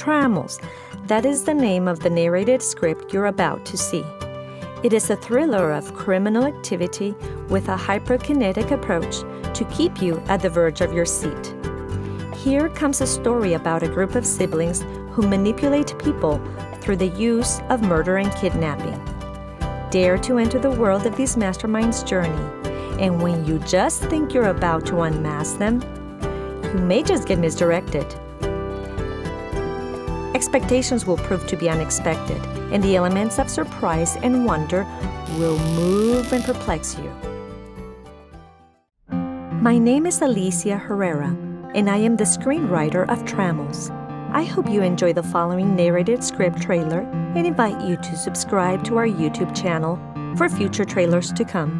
Trammels. That is the name of the narrated script you're about to see. It is a thriller of criminal activity with a hyperkinetic approach to keep you at the verge of your seat. Here comes a story about a group of siblings who manipulate people through the use of murder and kidnapping. Dare to enter the world of these masterminds' journey, and when you just think you're about to unmask them, you may just get misdirected. Expectations will prove to be unexpected, and the elements of surprise and wonder will move and perplex you. My name is Alicia Herrera, and I am the screenwriter of Trammels. I hope you enjoy the following narrated script trailer and invite you to subscribe to our YouTube channel for future trailers to come.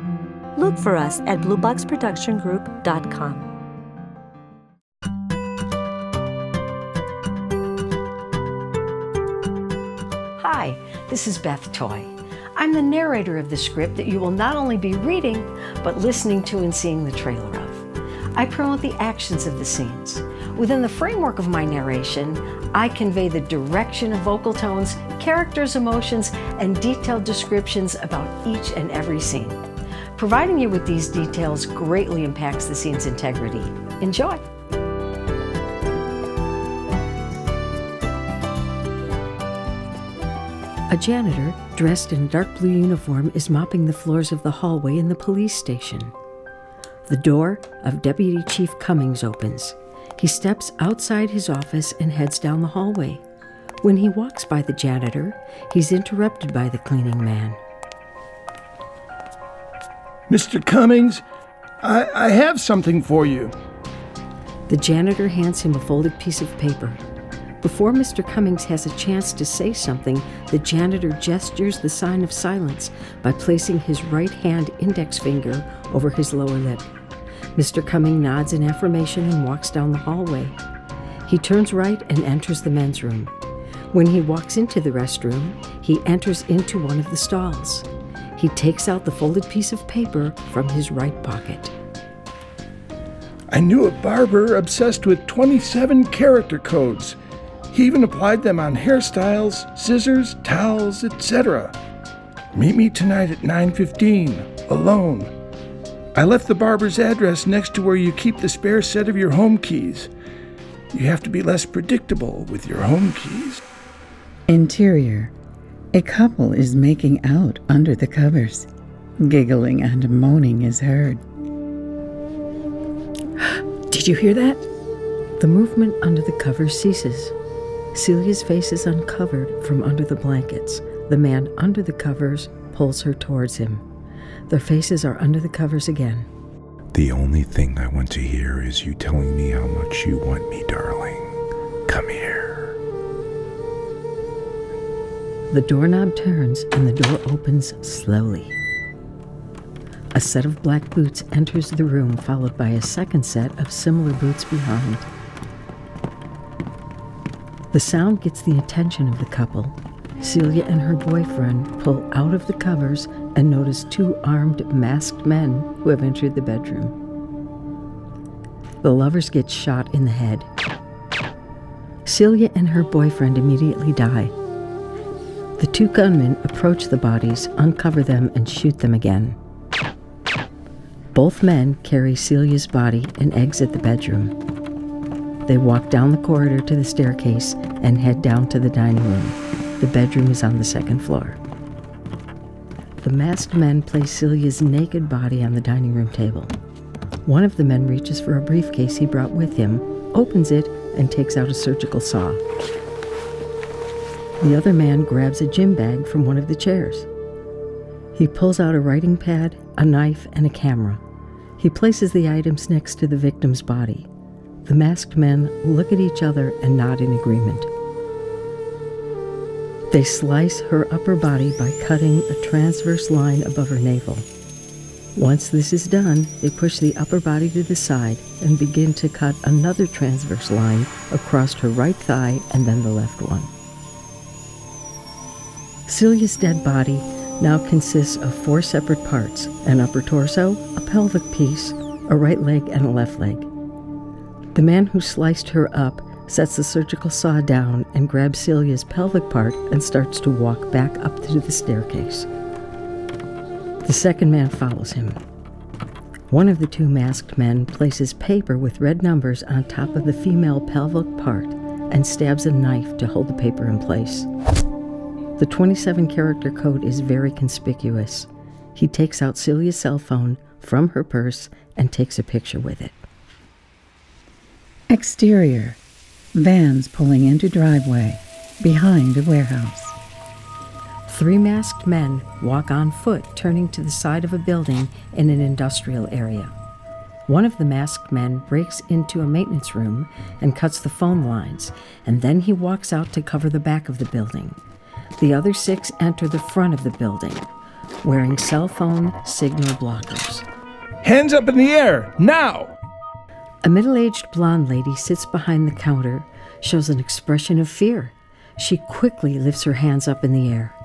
Look for us at blueboxproductiongroup.com. Hi, this is Beth Toy. I'm the narrator of the script that you will not only be reading, but listening to and seeing the trailer of. I promote the actions of the scenes. Within the framework of my narration, I convey the direction of vocal tones, characters' emotions, and detailed descriptions about each and every scene. Providing you with these details greatly impacts the scene's integrity. Enjoy! A janitor, dressed in dark blue uniform, is mopping the floors of the hallway in the police station. The door of Deputy Chief Cummings opens. He steps outside his office and heads down the hallway. When he walks by the janitor, he's interrupted by the cleaning man. Mr. Cummings, I have something for you. The janitor hands him a folded piece of paper. Before Mr. Cummings has a chance to say something, the janitor gestures the sign of silence by placing his right hand index finger over his lower lip. Mr. Cummings nods in affirmation and walks down the hallway. He turns right and enters the men's room. When he walks into the restroom, he enters into one of the stalls. He takes out the folded piece of paper from his right pocket. I knew a barber obsessed with 27 character codes. He even applied them on hairstyles, scissors, towels, etc. Meet me tonight at 9:15, alone. I left the barber's address next to where you keep the spare set of your home keys. You have to be less predictable with your home keys. Interior. A couple is making out under the covers. Giggling and moaning is heard. Did you hear that? The movement under the covers ceases. Celia's face is uncovered from under the blankets. The man under the covers pulls her towards him. Their faces are under the covers again. The only thing I want to hear is you telling me how much you want me, darling. Come here. The doorknob turns and the door opens slowly. A set of black boots enters the room, followed by a second set of similar boots behind. The sound gets the attention of the couple. Celia and her boyfriend pull out of the covers and notice two armed, masked men who have entered the bedroom. The lovers get shot in the head. Celia and her boyfriend immediately die. The two gunmen approach the bodies, uncover them, and shoot them again. Both men carry Celia's body and exit the bedroom. They walk down the corridor to the staircase and head down to the dining room. The bedroom is on the second floor. The masked men place Celia's naked body on the dining room table. One of the men reaches for a briefcase he brought with him, opens it, and takes out a surgical saw. The other man grabs a gym bag from one of the chairs. He pulls out a writing pad, a knife, and a camera. He places the items next to the victim's body. The masked men look at each other and nod in agreement. They slice her upper body by cutting a transverse line above her navel. Once this is done, they push the upper body to the side and begin to cut another transverse line across her right thigh and then the left one. Celia's dead body now consists of 4 separate parts: an upper torso, a pelvic piece, a right leg, and a left leg. The man who sliced her up sets the surgical saw down and grabs Celia's pelvic part and starts to walk back up to the staircase. The second man follows him. One of the two masked men places paper with red numbers on top of the female pelvic part and stabs a knife to hold the paper in place. The 27-character code is very conspicuous. He takes out Celia's cell phone from her purse and takes a picture with it. Exterior. Vans pulling into driveway behind a warehouse. 3 masked men walk on foot, turning to the side of a building in an industrial area. One of the masked men breaks into a maintenance room and cuts the phone lines, and then he walks out to cover the back of the building. The other 6 enter the front of the building, wearing cell phone signal blockers. Hands up in the air, now! A middle-aged blonde lady sits behind the counter, shows an expression of fear. She quickly lifts her hands up in the air.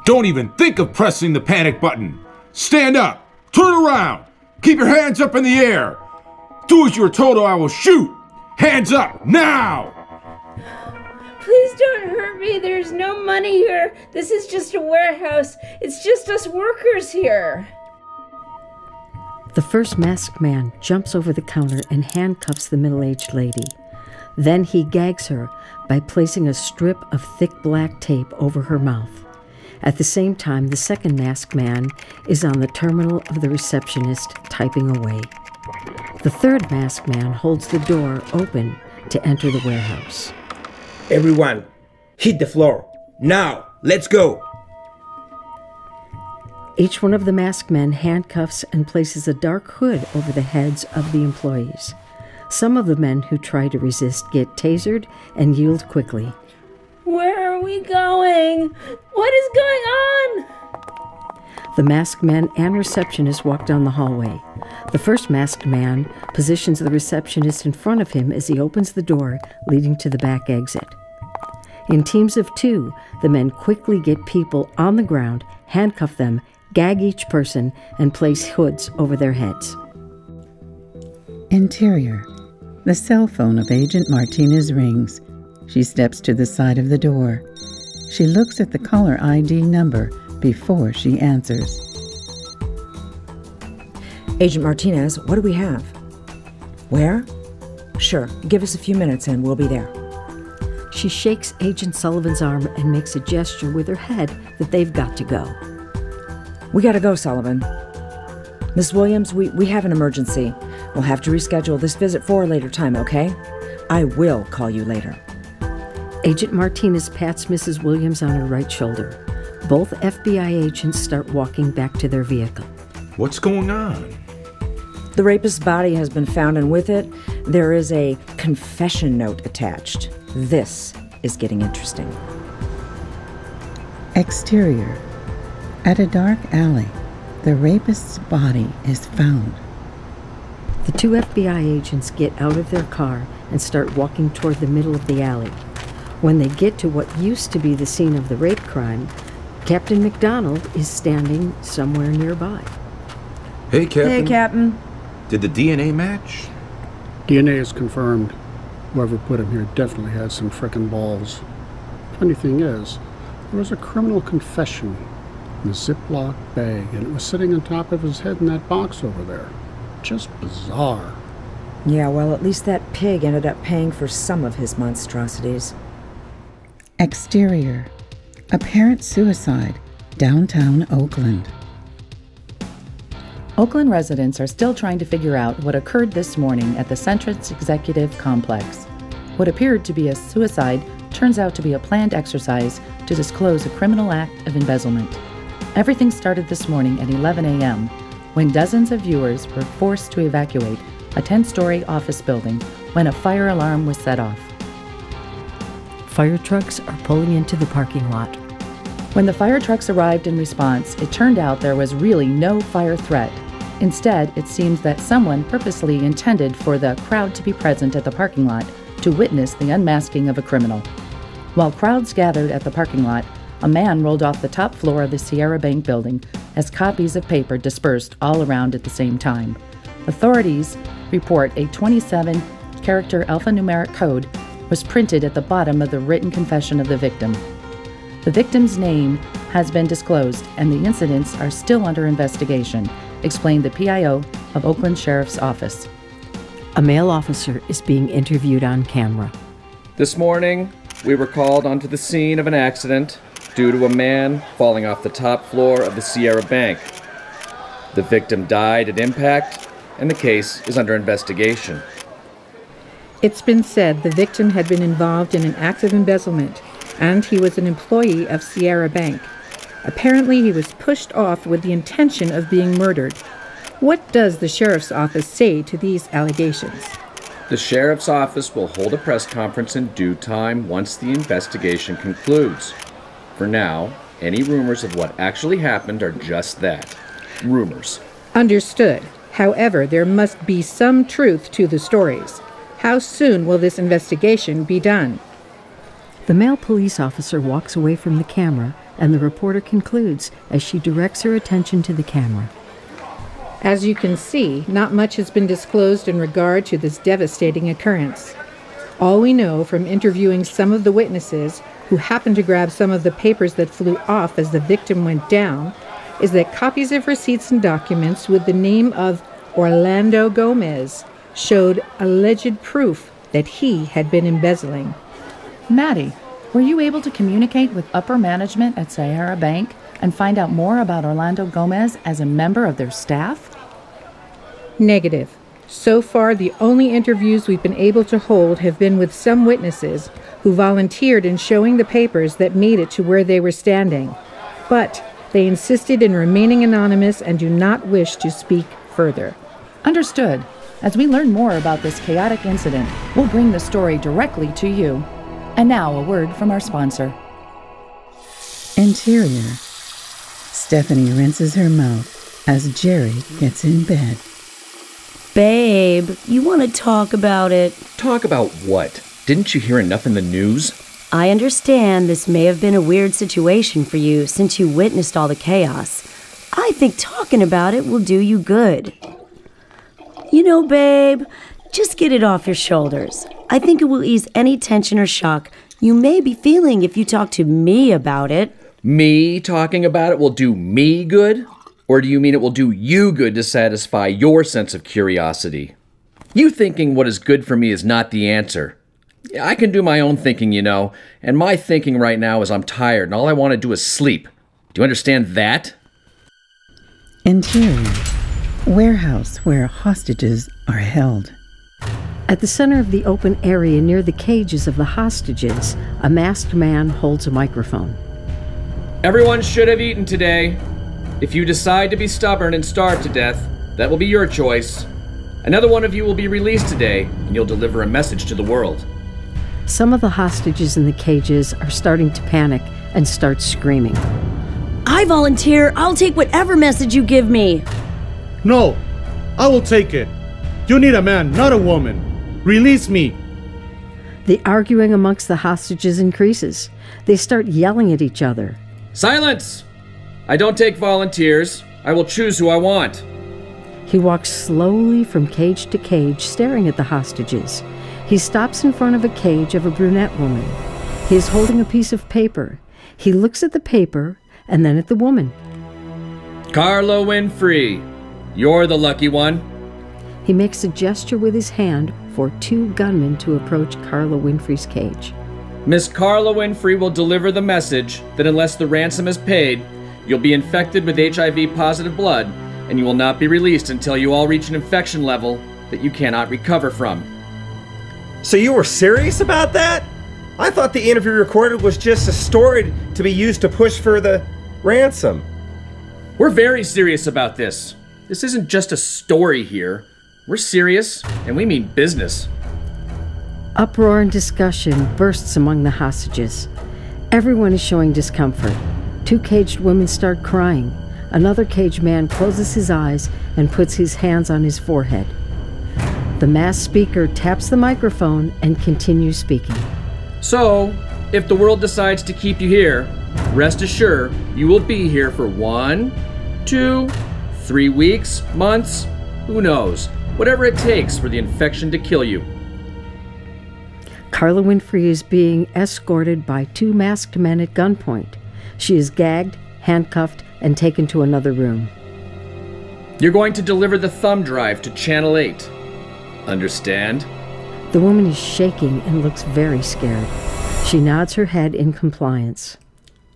Don't even think of pressing the panic button. Stand up. Turn around. Keep your hands up in the air. Do as you are told or I will shoot. Hands up, now! Please don't hurt me. There's no money here. This is just a warehouse. It's just us workers here. The first masked man jumps over the counter and handcuffs the middle-aged lady. Then he gags her by placing a strip of thick black tape over her mouth. At the same time, the second masked man is on the terminal of the receptionist typing away. The third masked man holds the door open to enter the warehouse. Everyone, hit the floor. Now, let's go. Each one of the masked men handcuffs and places a dark hood over the heads of the employees. Some of the men who try to resist get tasered and yield quickly. Where are we going? What is going on? The masked men and receptionist walk down the hallway. The first masked man positions the receptionist in front of him as he opens the door leading to the back exit. In teams of 2, the men quickly get people on the ground, handcuff them, gag each person, and place hoods over their heads. Interior. The cell phone of Agent Martinez rings. She steps to the side of the door. She looks at the caller ID number before she answers. Agent Martinez, what do we have? Where? Sure, give us a few minutes and we'll be there. She shakes Agent Sullivan's arm and makes a gesture with her head that they've got to go. We gotta go, Sullivan. Miss Williams, we have an emergency. We'll have to reschedule this visit for a later time, okay? I will call you later. Agent Martinez pats Mrs. Williams on her right shoulder. Both FBI agents start walking back to their vehicle. What's going on? The rapist's body has been found, and with it, there is a confession note attached. This is getting interesting. Exterior. At a dark alley, the rapist's body is found. The 2 FBI agents get out of their car and start walking toward the middle of the alley. When they get to what used to be the scene of the rape crime, Captain McDonald is standing somewhere nearby. Hey, Captain. Hey, Captain. Did the DNA match? DNA is confirmed. Whoever put him here definitely had some frickin' balls. Funny thing is, there was a criminal confession in a Ziploc bag, and it was sitting on top of his head in that box over there. Just bizarre. Yeah, well, at least that pig ended up paying for some of his monstrosities. Exterior. Apparent suicide, downtown Oakland. Oakland residents are still trying to figure out what occurred this morning at the Centrix Executive Complex. What appeared to be a suicide turns out to be a planned exercise to disclose a criminal act of embezzlement. Everything started this morning at 11 a.m. when dozens of viewers were forced to evacuate a 10-story office building when a fire alarm was set off. Fire trucks are pulling into the parking lot. When the fire trucks arrived in response, it turned out there was really no fire threat. Instead, it seems that someone purposely intended for the crowd to be present at the parking lot to witness the unmasking of a criminal. While crowds gathered at the parking lot, a man rolled off the top floor of the Sierra Bank building as copies of paper dispersed all around at the same time. Authorities report a 27 character alphanumeric code was printed at the bottom of the written confession of the victim. The victim's name has been disclosed and the incidents are still under investigation, explained the PIO of Oakland Sheriff's Office. A male officer is being interviewed on camera. This morning, we were called onto the scene of an accident due to a man falling off the top floor of the Sierra Bank. The victim died at impact, and the case is under investigation. It's been said the victim had been involved in an act of embezzlement, and he was an employee of Sierra Bank. Apparently, he was pushed off with the intention of being murdered. What does the sheriff's office say to these allegations? The sheriff's office will hold a press conference in due time once the investigation concludes. For now, any rumors of what actually happened are just that, rumors. Understood. However, there must be some truth to the stories. How soon will this investigation be done? The male police officer walks away from the camera, and the reporter concludes as she directs her attention to the camera. As you can see, not much has been disclosed in regard to this devastating occurrence. All we know from interviewing some of the witnesses who happened to grab some of the papers that flew off as the victim went down is that copies of receipts and documents with the name of Orlando Gomez showed alleged proof that he had been embezzling. Maddie, were you able to communicate with upper management at Sierra Bank and find out more about Orlando Gomez as a member of their staff? Negative. So far, the only interviews we've been able to hold have been with some witnesses who volunteered in showing the papers that made it to where they were standing. But they insisted in remaining anonymous and do not wish to speak further. Understood. As we learn more about this chaotic incident, we'll bring the story directly to you. And now a word from our sponsor. Interior. Stephanie rinses her mouth as Jerry gets in bed. Babe, you want to talk about it? Talk about what? Didn't you hear enough in the news? I understand this may have been a weird situation for you since you witnessed all the chaos. I think talking about it will do you good. You know, babe, just get it off your shoulders. I think it will ease any tension or shock you may be feeling if you talk to me about it. Me talking about it will do me good? Or do you mean it will do you good to satisfy your sense of curiosity? You thinking what is good for me is not the answer. I can do my own thinking, you know, and my thinking right now is I'm tired and all I want to do is sleep. Do you understand that? Interior. Warehouse where hostages are held. At the center of the open area near the cages of the hostages, a masked man holds a microphone. Everyone should have eaten today. If you decide to be stubborn and starve to death, that will be your choice. Another one of you will be released today, and you'll deliver a message to the world. Some of the hostages in the cages are starting to panic and start screaming. I volunteer. I'll take whatever message you give me. No, I will take it. You need a man, not a woman. Release me. The arguing amongst the hostages increases. They start yelling at each other. Silence! I don't take volunteers. I will choose who I want. He walks slowly from cage to cage, staring at the hostages. He stops in front of a cage of a brunette woman. He is holding a piece of paper. He looks at the paper and then at the woman. Carla Winfrey, you're the lucky one. He makes a gesture with his hand for two gunmen to approach Carla Winfrey's cage. Miss Carla Winfrey will deliver the message that unless the ransom is paid, you'll be infected with HIV-positive blood, and you will not be released until you all reach an infection level that you cannot recover from. So you were serious about that? I thought the interview recorded was just a story to be used to push for the ransom. We're very serious about this. This isn't just a story here. We're serious, and we mean business. Uproar and discussion bursts among the hostages. Everyone is showing discomfort. Two caged women start crying. Another caged man closes his eyes and puts his hands on his forehead. The masked speaker taps the microphone and continues speaking. So, if the world decides to keep you here, rest assured you will be here for 1, 2, 3 weeks, months, who knows, whatever it takes for the infection to kill you. Carla Winfrey is being escorted by 2 masked men at gunpoint. She is gagged, handcuffed, and taken to another room. You're going to deliver the thumb drive to Channel 8. Understand? The woman is shaking and looks very scared. She nods her head in compliance.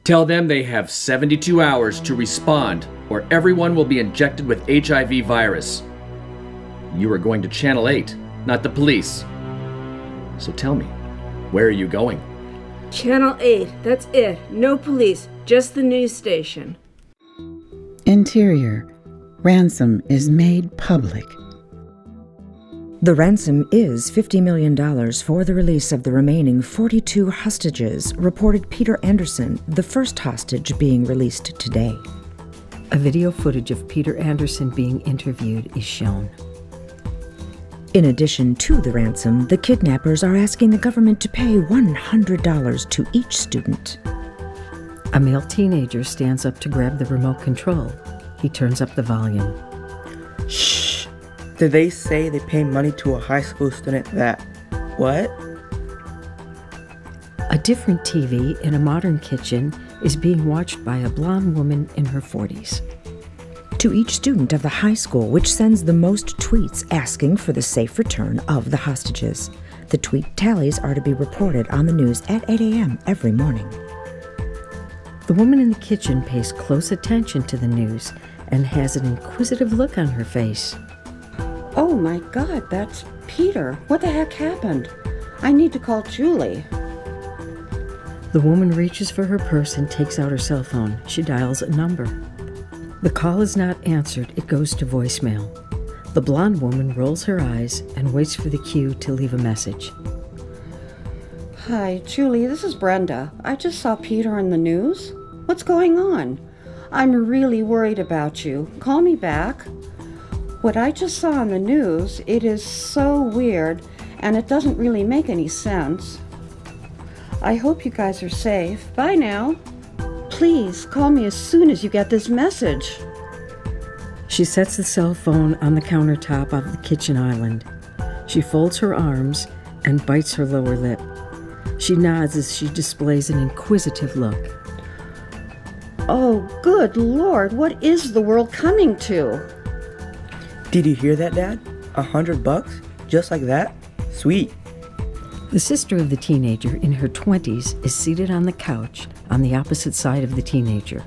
Tell them they have 72 hours to respond, or everyone will be injected with HIV virus. You are going to Channel 8, not the police. So tell me, where are you going? Channel 8, that's it. No police, just the news station. Interior. Ransom is made public. The ransom is $50 million for the release of the remaining 42 hostages, reported Peter Anderson, the first hostage being released today. A video footage of Peter Anderson being interviewed is shown. In addition to the ransom, the kidnappers are asking the government to pay $100 to each student. A male teenager stands up to grab the remote control. He turns up the volume. Shh! Did they say they pay money to a high school student that... what? A different TV in a modern kitchen is being watched by a blonde woman in her 40s. To each student of the high school which sends the most tweets asking for the safe return of the hostages. The tweet tallies are to be reported on the news at 8 a.m. every morning. The woman in the kitchen pays close attention to the news and has an inquisitive look on her face. Oh my God, that's Peter. What the heck happened? I need to call Julie. The woman reaches for her purse and takes out her cell phone. She dials a number. The call is not answered. It goes to voicemail. The blonde woman rolls her eyes and waits for the cue to leave a message. Hi, Julie, this is Brenda. I just saw Peter on the news. What's going on? I'm really worried about you. Call me back. What I just saw on the news, it is so weird, and it doesn't really make any sense. I hope you guys are safe. Bye now. Please call me as soon as you get this message. She sets the cell phone on the countertop of the kitchen island. She folds her arms and bites her lower lip. She nods as she displays an inquisitive look. Oh, good Lord, what is the world coming to? Did you hear that, Dad? $100? Just like that? Sweet. The sister of the teenager, in her 20s, is seated on the couch on the opposite side of the teenager.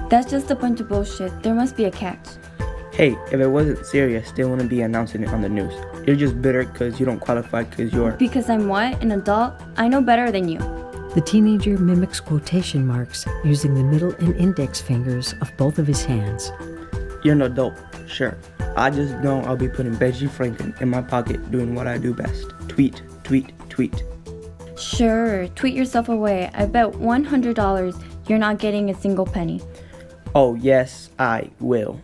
That's just a bunch of bullshit. There must be a catch. Hey, if it wasn't serious, they wouldn't be announcing it on the news. You're just bitter because you don't qualify because you're... Because I'm what? An adult? I know better than you. The teenager mimics quotation marks using the middle and index fingers of both of his hands. You're an adult, sure. I just know I'll be putting Benji Franklin in my pocket doing what I do best. Tweet, tweet, tweet. Sure, tweet yourself away. I bet $100 you're not getting a single penny. Oh, yes, I will.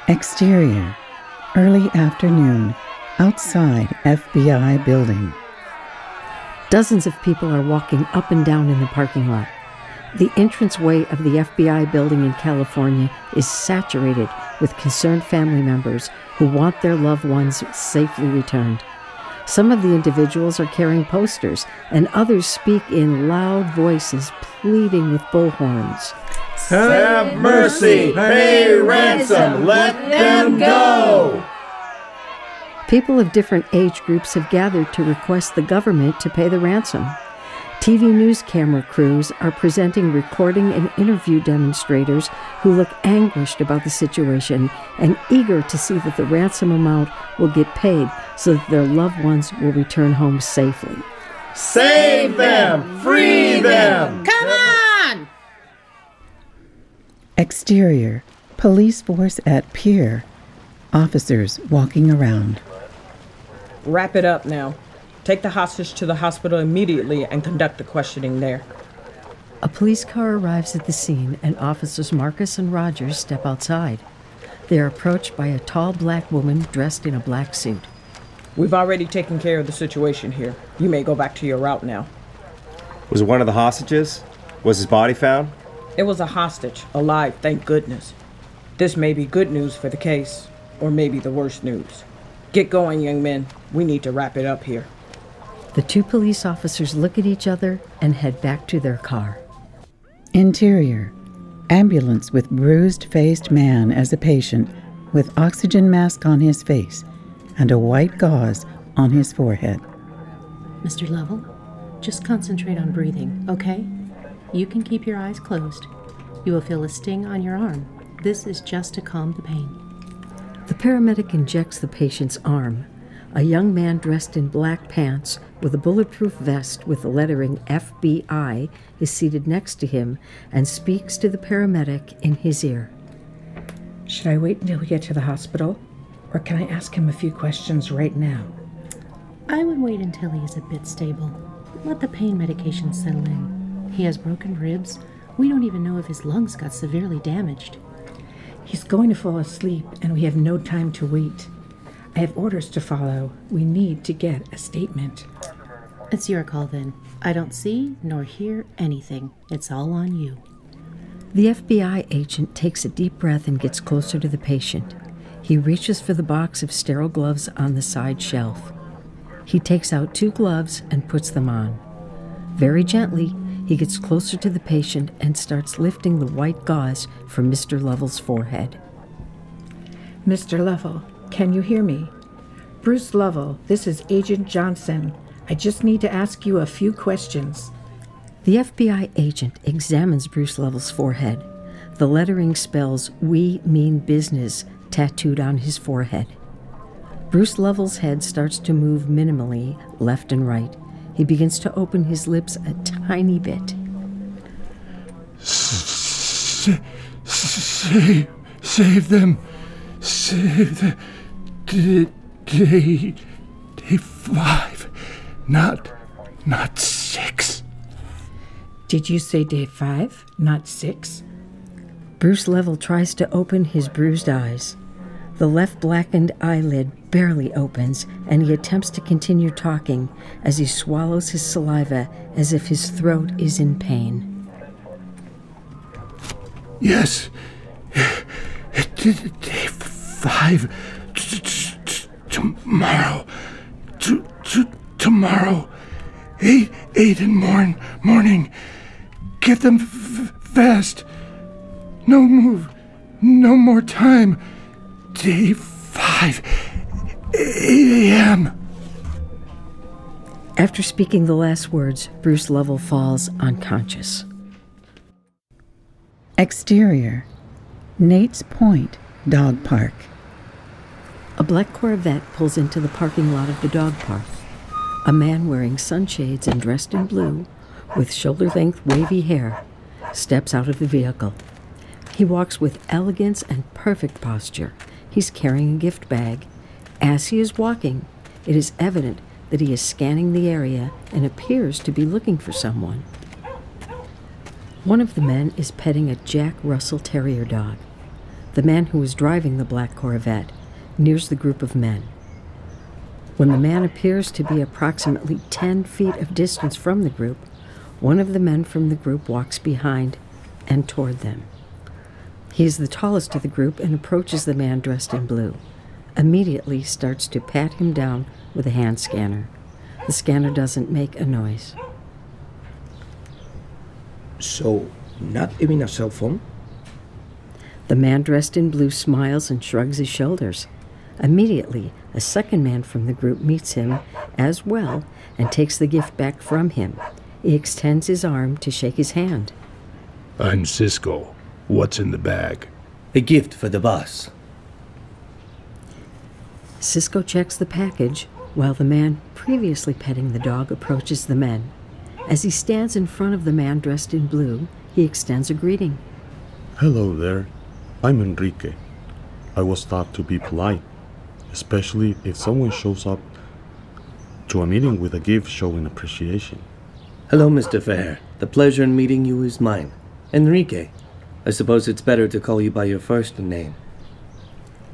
Exterior. Early afternoon. Outside FBI building. Dozens of people are walking up and down in the parking lot. The entranceway of the FBI building in California is saturated with concerned family members who want their loved ones safely returned. Some of the individuals are carrying posters, and others speak in loud voices, pleading with bullhorns. Have mercy! Pay ransom! Let them go! People of different age groups have gathered to request the government to pay the ransom. TV news camera crews are presenting recording and interview demonstrators who look anguished about the situation and eager to see that the ransom amount will get paid so that their loved ones will return home safely. Save them! Free them! Come on! Exterior. Police force at pier. Officers walking around. Wrap it up now. Take the hostage to the hospital immediately and conduct the questioning there. A police car arrives at the scene and officers Marcus and Rogers step outside. They are approached by a tall black woman dressed in a black suit. We've already taken care of the situation here. You may go back to your route now. Was it one of the hostages? Was his body found? It was a hostage, alive, thank goodness. This may be good news for the case, or maybe the worst news. Get going, young men. We need to wrap it up here. The two police officers look at each other and head back to their car. Interior. Ambulance with bruised-faced man as a patient with oxygen mask on his face and a white gauze on his forehead. Mr. Lovell, just concentrate on breathing, okay? You can keep your eyes closed. You will feel a sting on your arm. This is just to calm the pain. The paramedic injects the patient's arm. A young man dressed in black pants with a bulletproof vest with the lettering FBI is seated next to him and speaks to the paramedic in his ear. Should I wait until we get to the hospital? Or can I ask him a few questions right now? I would wait until he is a bit stable. Let the pain medication settle in. He has broken ribs. We don't even know if his lungs got severely damaged. He's going to fall asleep, and we have no time to wait. I have orders to follow. We need to get a statement. It's your call then. I don't see nor hear anything. It's all on you. The FBI agent takes a deep breath and gets closer to the patient. He reaches for the box of sterile gloves on the side shelf. He takes out 2 gloves and puts them on. Very gently, he gets closer to the patient and starts lifting the white gauze from Mr. Lovell's forehead. Mr. Lovell, can you hear me? Bruce Lovell, this is Agent Johnson. I just need to ask you a few questions. The FBI agent examines Bruce Lovell's forehead. The lettering spells "We mean business" tattooed on his forehead. Bruce Lovell's head starts to move minimally left and right. He begins to open his lips a tiny bit. Save them. Save the day 5, not 6. Did you say day 5, not 6? Bruce Lovell tries to open his bruised eyes. The left blackened eyelid barely opens, and he attempts to continue talking as he swallows his saliva as if his throat is in pain. Yes. Day 5. Tomorrow. Tomorrow. 8 in morning. Get them fast. No move. No more time. Day 5. 8 a.m. After speaking the last words, Bruce Lovell falls unconscious. Exterior. Nate's Point Dog Park. A black Corvette pulls into the parking lot of the dog park. A man wearing sunshades and dressed in blue, with shoulder-length wavy hair, steps out of the vehicle. He walks with elegance and perfect posture. He's carrying a gift bag. As he is walking, it is evident that he is scanning the area and appears to be looking for someone. One of the men is petting a Jack Russell Terrier dog. The man who is driving the black Corvette nears the group of men. When the man appears to be approximately 10 feet of distance from the group, one of the men from the group walks behind and toward them. He is the tallest of the group and approaches the man dressed in blue. Immediately starts to pat him down with a hand scanner. The scanner doesn't make a noise. So, not even a cell phone? The man dressed in blue smiles and shrugs his shoulders. Immediately, a second man from the group meets him as well and takes the gift back from him. He extends his arm to shake his hand. I'm Cisco. What's in the bag? A gift for the boss. Cisco checks the package while the man previously petting the dog approaches the men. As he stands in front of the man dressed in blue, he extends a greeting. Hello there. I'm Enrique. I was taught to be polite, especially if someone shows up to a meeting with a gift showing appreciation. Hello, Mr. Fair. The pleasure in meeting you is mine. Enrique. I suppose it's better to call you by your first name.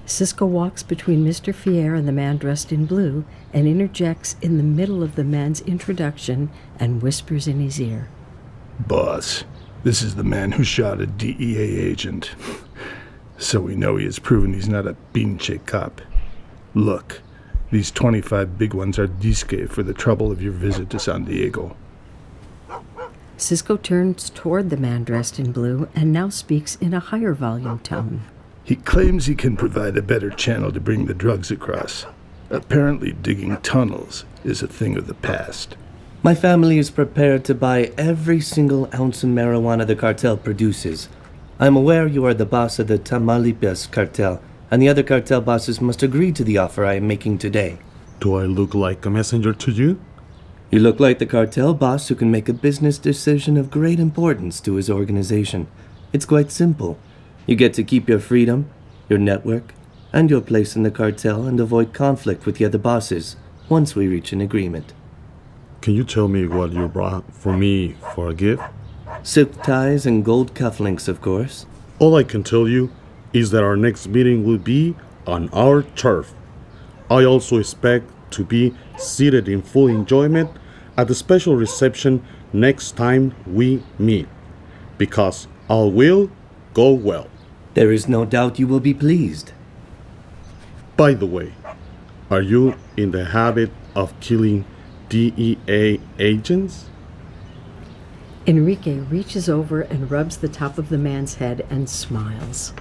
Cisco walks between Mr. Fier and the man dressed in blue and interjects in the middle of the man's introduction and whispers in his ear. Boss, this is the man who shot a DEA agent. So we know he has proven he's not a bean chick cop. Look, These 25 big ones are disque for the trouble of your visit to San Diego. Cisco turns toward the man dressed in blue and now speaks in a higher volume tone. He claims he can provide a better channel to bring the drugs across. Apparently digging tunnels is a thing of the past. My family is prepared to buy every single ounce of marijuana the cartel produces. I'm aware you are the boss of the Tamaulipas cartel, and the other cartel bosses must agree to the offer I am making today. Do I look like a messenger to you? You look like the cartel boss who can make a business decision of great importance to his organization. It's quite simple. You get to keep your freedom, your network, and your place in the cartel and avoid conflict with the other bosses once we reach an agreement. Can you tell me what you brought for me for a gift? Silk ties and gold cufflinks, of course. All I can tell you is that our next meeting will be on our turf. I also expect to be seated in full enjoyment at the special reception next time we meet, because all will go well. There is no doubt you will be pleased. By the way, are you in the habit of killing DEA agents? Enrique reaches over and rubs the top of the man's head and smiles.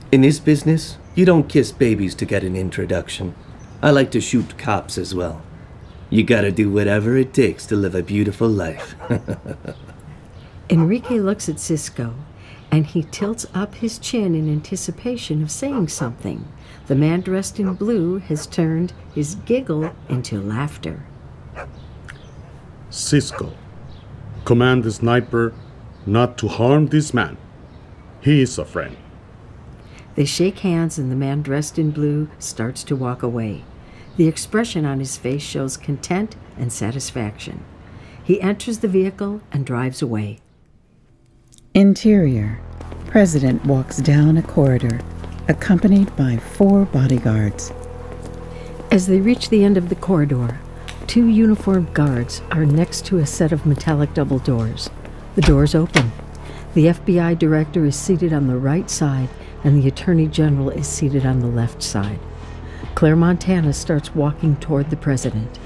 In this business, you don't kiss babies to get an introduction. I like to shoot cops as well. You gotta do whatever it takes to live a beautiful life. Enrique looks at Cisco, and he tilts up his chin in anticipation of saying something. The man dressed in blue has turned his giggle into laughter. Cisco, command the sniper not to harm this man. He is a friend. They shake hands and the man dressed in blue starts to walk away. The expression on his face shows content and satisfaction. He enters the vehicle and drives away. Interior. President walks down a corridor, accompanied by 4 bodyguards. As they reach the end of the corridor, 2 uniformed guards are next to a set of metallic double doors. The doors open. The FBI director is seated on the right side, and the Attorney General is seated on the left side. Claire Montana starts walking toward the president.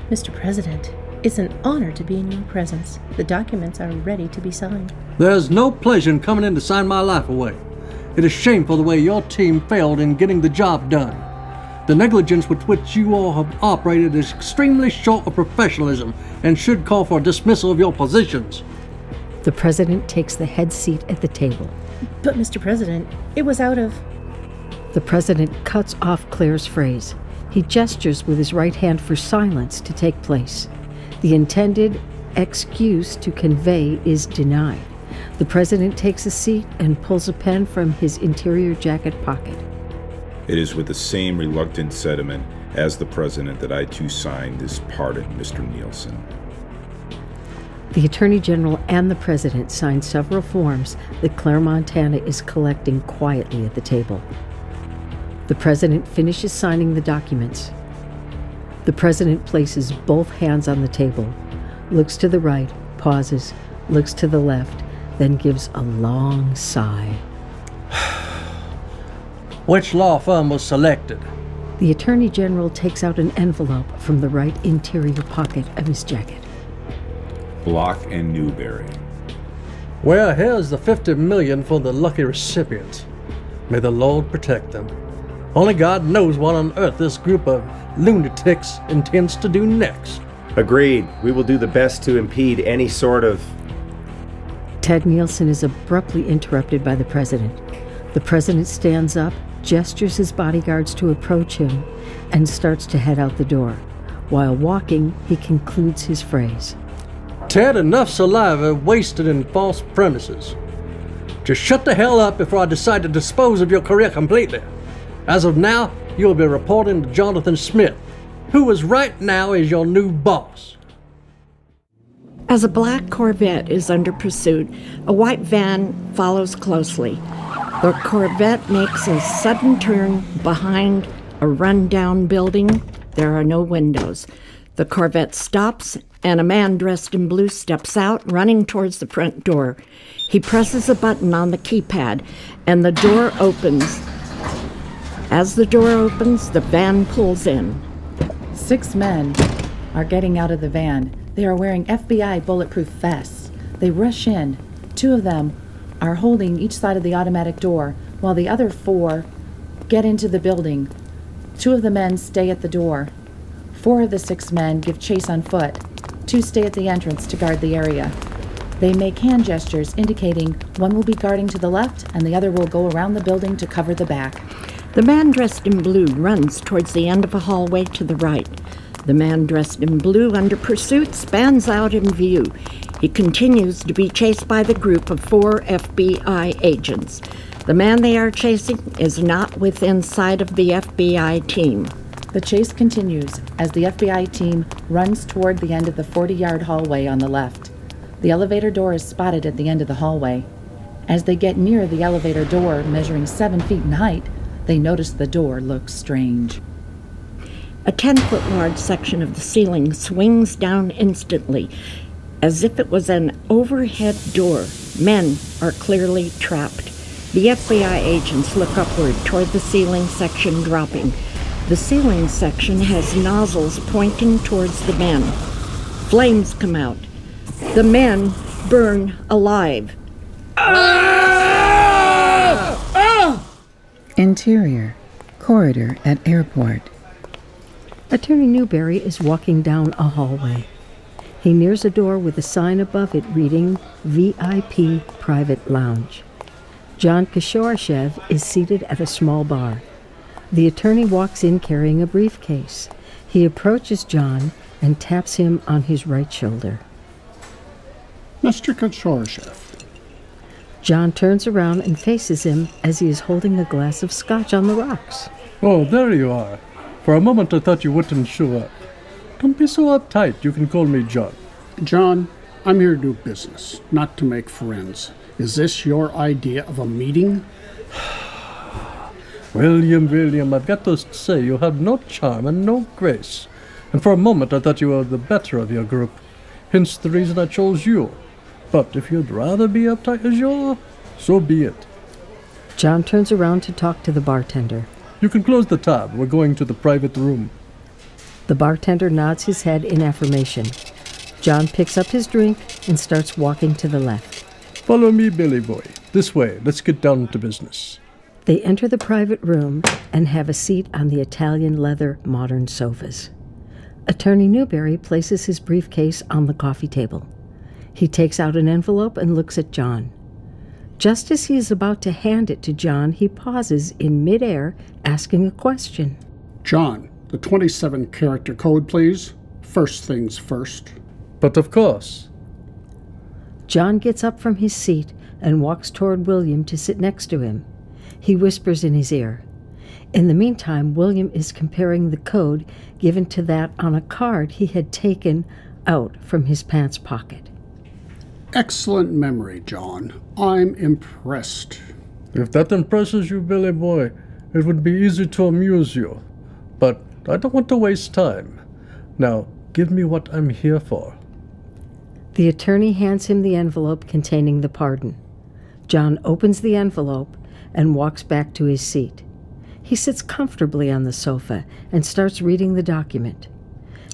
Mr. President, it's an honor to be in your presence. The documents are ready to be signed. There's no pleasure in coming in to sign my life away. It is shameful the way your team failed in getting the job done. The negligence with which you all have operated is extremely short of professionalism and should call for dismissal of your positions. The president takes the head seat at the table. But, Mr. President, it was out of... The president cuts off Claire's phrase. He gestures with his right hand for silence to take place. The intended excuse to convey is denied. The president takes a seat and pulls a pen from his interior jacket pocket. It is with the same reluctant sentiment as the president that I too sign this pardon, Mr. Nielsen. The Attorney General and the President sign several forms that Claire Montana is collecting quietly at the table. The President finishes signing the documents. The President places both hands on the table, looks to the right, pauses, looks to the left, then gives a long sigh. Which law firm was selected? The Attorney General takes out an envelope from the right interior pocket of his jacket. Block and Newberry. Well, here's the $50 million for the lucky recipients. May the Lord protect them. Only God knows what on earth this group of lunatics intends to do next. Agreed. We will do the best to impede any sort of... Ted Nielsen is abruptly interrupted by the president. The president stands up, gestures his bodyguards to approach him, and starts to head out the door. While walking, he concludes his phrase. Ted, enough saliva wasted in false premises. Just shut the hell up before I decide to dispose of your career completely. As of now, you will be reporting to Jonathan Smith, who is right now is your new boss. As a black Corvette is under pursuit, a white van follows closely. The Corvette makes a sudden turn behind a rundown building. There are no windows. The Corvette stops, and a man dressed in blue steps out, running towards the front door. He presses a button on the keypad, and the door opens. As the door opens, the van pulls in. 6 men are getting out of the van. They are wearing FBI bulletproof vests. They rush in. 2 of them are holding each side of the automatic door, while the other 4 get into the building. 2 of the men stay at the door. 4 of the 6 men give chase on foot. 2 stay at the entrance to guard the area. They make hand gestures indicating one will be guarding to the left and the other will go around the building to cover the back. The man dressed in blue runs towards the end of a hallway to the right. The man dressed in blue under pursuit spans out in view. He continues to be chased by the group of 4 FBI agents. The man they are chasing is not within sight of the FBI team. The chase continues as the FBI team runs toward the end of the 40-yard hallway on the left. The elevator door is spotted at the end of the hallway. As they get near the elevator door, measuring 7 feet in height, they notice the door looks strange. A 10-foot large section of the ceiling swings down instantly, as if it was an overhead door. Men are clearly trapped. The FBI agents look upward toward the ceiling section dropping. The ceiling section has nozzles pointing towards the men. Flames come out. The men burn alive. Interior, corridor at airport. Attorney Newberry is walking down a hallway. He nears a door with a sign above it reading VIP Private Lounge. John Kishoreshev is seated at a small bar. The attorney walks in carrying a briefcase. He approaches John and taps him on his right shoulder. Mr. Kishoreshev. John turns around and faces him as he is holding a glass of scotch on the rocks. Oh, there you are. For a moment I thought you wouldn't show up. Don't be so uptight. You can call me John. John, I'm here to do business, not to make friends. Is this your idea of a meeting? William, I've got to say you have no charm and no grace. And for a moment I thought you were the better of your group. Hence the reason I chose you. But if you'd rather be uptight as you are, so be it. John turns around to talk to the bartender. You can close the tab. We're going to the private room. The bartender nods his head in affirmation. John picks up his drink and starts walking to the left. Follow me, Billy boy. This way. Let's get down to business. They enter the private room and have a seat on the Italian leather modern sofas. Attorney Newberry places his briefcase on the coffee table. He takes out an envelope and looks at John. Just as he is about to hand it to John, he pauses in midair, asking a question. John, the 27 character code, please. First things first. But of course. John gets up from his seat and walks toward William to sit next to him. He whispers in his ear. In the meantime, William is comparing the code given to that on a card he had taken out from his pants pocket. Excellent memory, John. I'm impressed. If that impresses you, Billy boy, it would be easy to amuse you. But I don't want to waste time. Now, give me what I'm here for. The attorney hands him the envelope containing the pardon. John opens the envelope and walks back to his seat. He sits comfortably on the sofa and starts reading the document.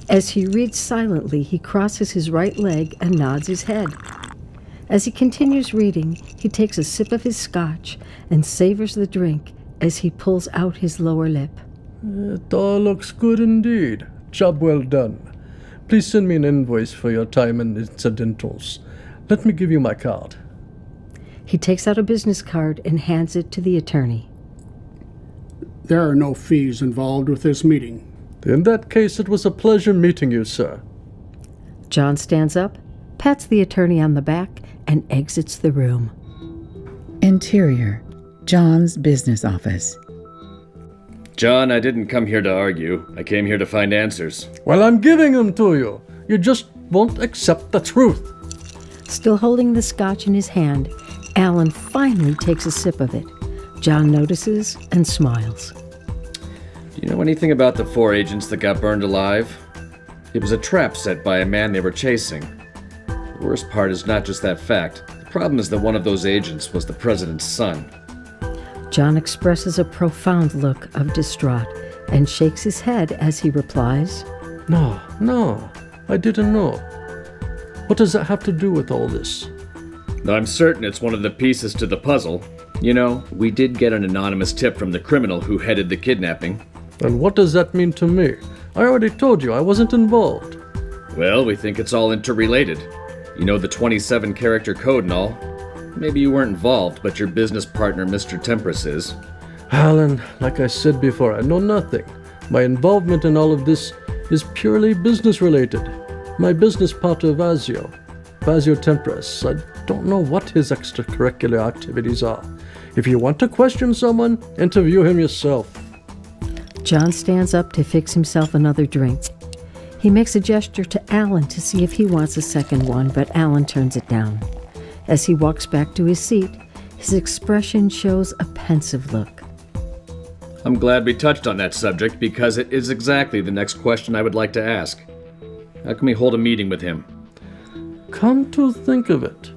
As he reads silently, he crosses his right leg and nods his head. As he continues reading, he takes a sip of his scotch and savors the drink as he pulls out his lower lip. It all looks good indeed. Job well done. Please send me an invoice for your time and incidentals. Let me give you my card. He takes out a business card and hands it to the attorney. There are no fees involved with this meeting. In that case, it was a pleasure meeting you, sir. John stands up, pats the attorney on the back, and exits the room. Interior, John's business office. John, I didn't come here to argue. I came here to find answers. Well, I'm giving them to you. You just won't accept the truth. Still holding the scotch in his hand, Alan finally takes a sip of it. John notices and smiles. Do you know anything about the 4 agents that got burned alive? It was a trap set by a man they were chasing. The worst part is not just that fact. The problem is that one of those agents was the president's son. John expresses a profound look of distraught and shakes his head as he replies, No, I didn't know. What does that have to do with all this? I'm certain it's one of the pieces to the puzzle. You know, we did get an anonymous tip from the criminal who headed the kidnapping. And what does that mean to me? I already told you I wasn't involved. Well, we think it's all interrelated. You know the 27-character code and all. Maybe you weren't involved, but your business partner, Mr. Tempest, is. Alan, like I said before, I know nothing. My involvement in all of this is purely business-related. My business partner, Vazio Tempest, I don't know what his extracurricular activities are. If you want to question someone, interview him yourself. John stands up to fix himself another drink. He makes a gesture to Alan to see if he wants a second one, but Alan turns it down. As he walks back to his seat, his expression shows a pensive look. I'm glad we touched on that subject because it is exactly the next question I would like to ask. How can we hold a meeting with him? Come to think of it,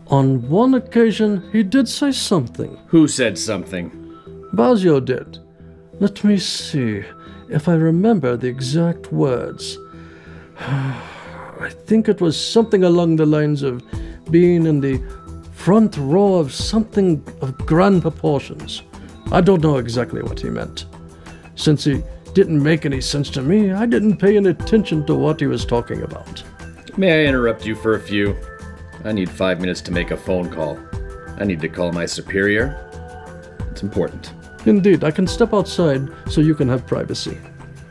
on one occasion he did say something. Who said something? Vazio did. Let me see if I remember the exact words. I think it was something along the lines of being in the front row of something of grand proportions. I don't know exactly what he meant. Since he didn't make any sense to me, I didn't pay any attention to what he was talking about. May I interrupt you for a few? I need 5 minutes to make a phone call. I need to call my superior. It's important. Indeed, I can step outside so you can have privacy.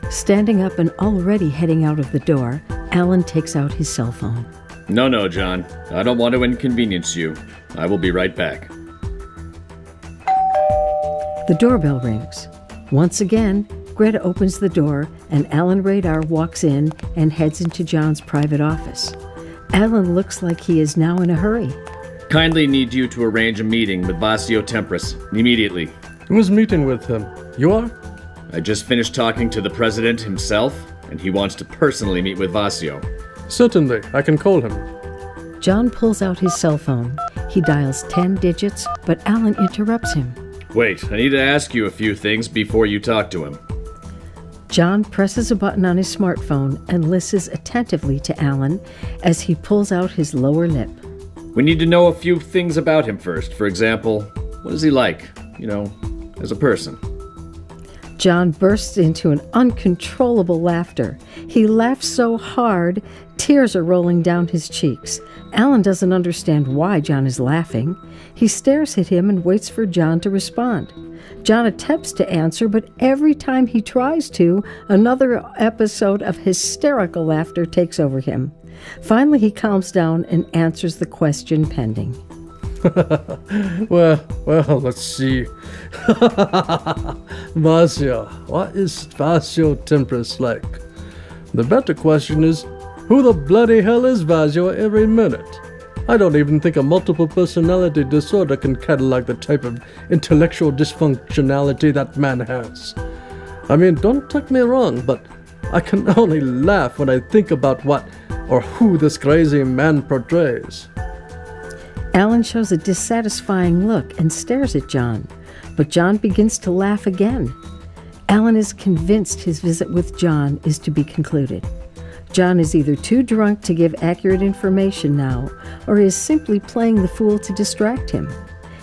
Standing up and already heading out of the door, Alan takes out his cell phone. No, John. I don't want to inconvenience you. I will be right back. The doorbell rings. Once again, Greta opens the door and Alan Radar walks in and heads into John's private office. Alan looks like he is now in a hurry. Kindly need you to arrange a meeting with Vazio Tempest immediately. Who's meeting with him? You are? I just finished talking to the president himself, and he wants to personally meet with Vazio. Certainly, I can call him. John pulls out his cell phone. He dials 10 digits, but Alan interrupts him. Wait, I need to ask you a few things before you talk to him. John presses a button on his smartphone and listens attentively to Alan as he pulls out his lower lip. We need to know a few things about him first. For example, what is he like, as a person? John bursts into an uncontrollable laughter. He laughs so hard, tears are rolling down his cheeks. Alan doesn't understand why John is laughing. He stares at him and waits for John to respond. John attempts to answer, but every time he tries to, another episode of hysterical laughter takes over him. Finally, he calms down and answers the question pending. well, let's see. Vazio. What is Vazio Tempest like? The better question is, who the bloody hell is Vazio every minute? I don't even think a multiple personality disorder can catalog the type of intellectual dysfunctionality that man has. I mean, don't take me wrong, but I can only laugh when I think about what or who this crazy man portrays. Alan shows a dissatisfying look and stares at John, but John begins to laugh again. Alan is convinced his visit with John is to be concluded. John is either too drunk to give accurate information now, or is simply playing the fool to distract him.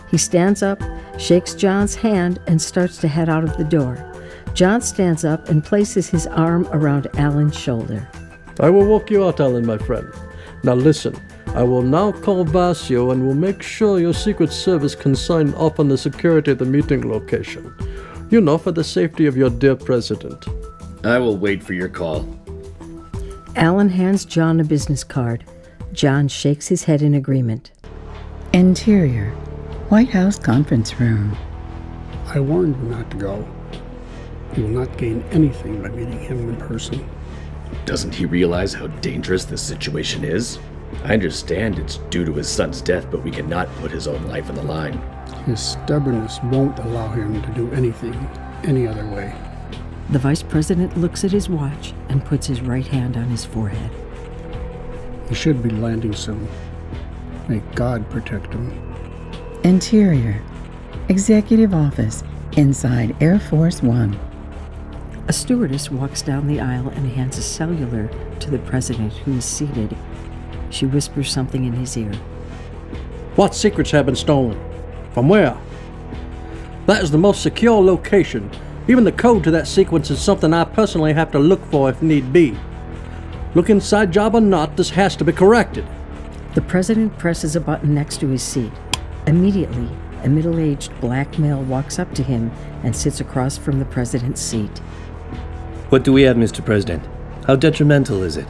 He stands up, shakes John's hand, and starts to head out of the door. John stands up and places his arm around Alan's shoulder. I will walk you out, Alan, my friend. Now listen, I will now call Vazio and will make sure your Secret Service can sign off on the security of the meeting location. For the safety of your dear president. I will wait for your call. Alan hands John a business card. John shakes his head in agreement. Interior, White House conference room. I warned him not to go. He will not gain anything by meeting him in person. Doesn't he realize how dangerous this situation is? I understand it's due to his son's death, but we cannot put his own life on the line. His stubbornness won't allow him to do anything any other way. The vice president looks at his watch and puts his right hand on his forehead. He should be landing soon. May God protect him. Interior, Executive Office, inside Air Force One. A stewardess walks down the aisle and hands a cellular to the president, who is seated. She whispers something in his ear. What secrets have been stolen? From where? That is the most secure location. Even the code to that sequence is something I personally have to look for if need be. Look inside job or not, this has to be corrected. The president presses a button next to his seat. Immediately, a middle-aged black male walks up to him and sits across from the president's seat. What do we have, Mr. President? How detrimental is it?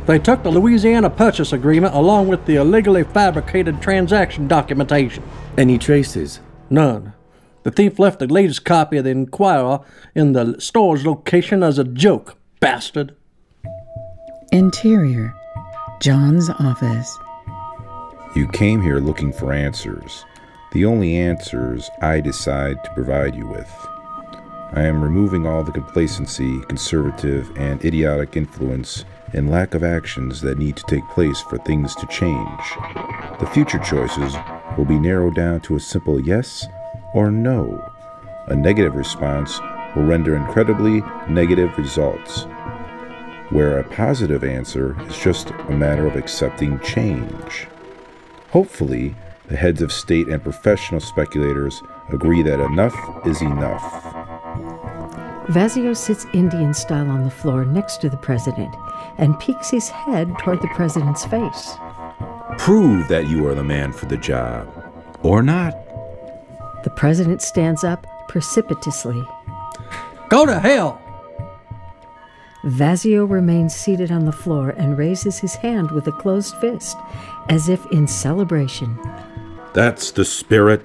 They took the Louisiana purchase agreement along with the illegally fabricated transaction documentation. Any traces? None. The thief left the latest copy of the Inquirer in the store's location as a joke, bastard. Interior, John's office. You came here looking for answers. The only answers I decide to provide you with. I am removing all the complacency, conservative, and idiotic influence and lack of actions that need to take place for things to change. The future choices will be narrowed down to a simple yes or no. A negative response will render incredibly negative results, where a positive answer is just a matter of accepting change. Hopefully, the heads of state and professional speculators agree that enough is enough. Vazio sits Indian style on the floor next to the president and peeks his head toward the president's face. Prove that you are the man for the job, or not. The president stands up precipitously. Go to hell! Vazio remains seated on the floor and raises his hand with a closed fist, as if in celebration. That's the spirit.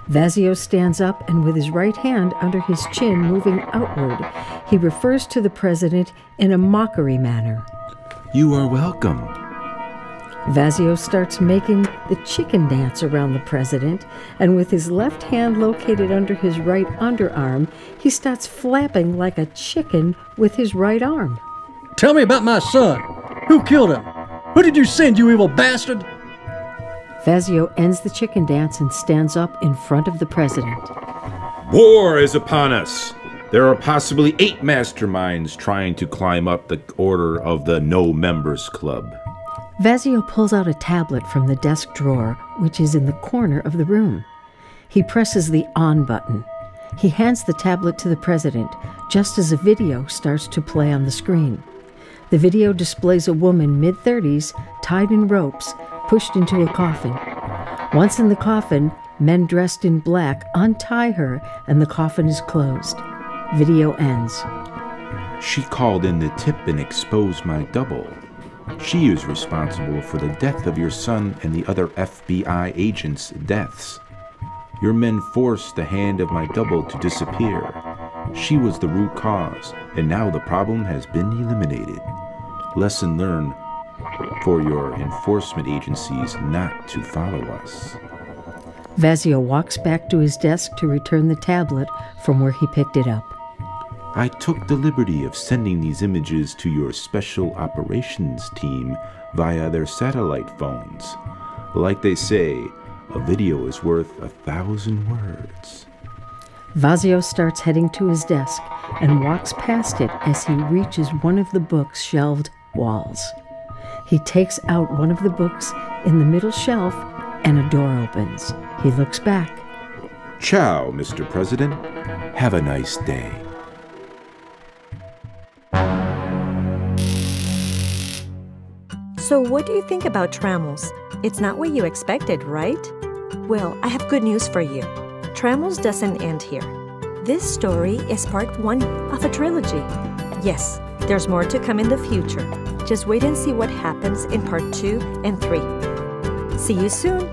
Vazio stands up and with his right hand under his chin moving outward, he refers to the president in a mockery manner. You are welcome. Vazio starts making the chicken dance around the president, and with his left hand located under his right underarm, he starts flapping like a chicken with his right arm. Tell me about my son. Who killed him? Who did you send, you evil bastard? Vazio ends the chicken dance and stands up in front of the president. War is upon us. There are possibly 8 masterminds trying to climb up the order of the No Members Club. Vazio pulls out a tablet from the desk drawer, which is in the corner of the room. He presses the on button. He hands the tablet to the president, just as a video starts to play on the screen. The video displays a woman mid-30s, tied in ropes, pushed into a coffin. Once in the coffin, men dressed in black untie her and the coffin is closed. Video ends. She called in the tip and exposed my double. She is responsible for the death of your son and the other FBI agents' deaths. Your men forced the hand of my double to disappear. She was the root cause, and now the problem has been eliminated. Lesson learned for your enforcement agencies not to follow us. Vazio walks back to his desk to return the tablet from where he picked it up. I took the liberty of sending these images to your special operations team via their satellite phones. Like they say, a video is worth 1,000 words. Vazio starts heading to his desk and walks past it as he reaches one of the books' shelved walls. He takes out one of the books in the middle shelf and a door opens. He looks back. Ciao, Mr. President. Have a nice day. So what do you think about Trammels? It's not what you expected, right? Well, I have good news for you. Trammels doesn't end here. This story is part 1 of a trilogy. Yes, there's more to come in the future. Just wait and see what happens in part 2 and 3. See you soon!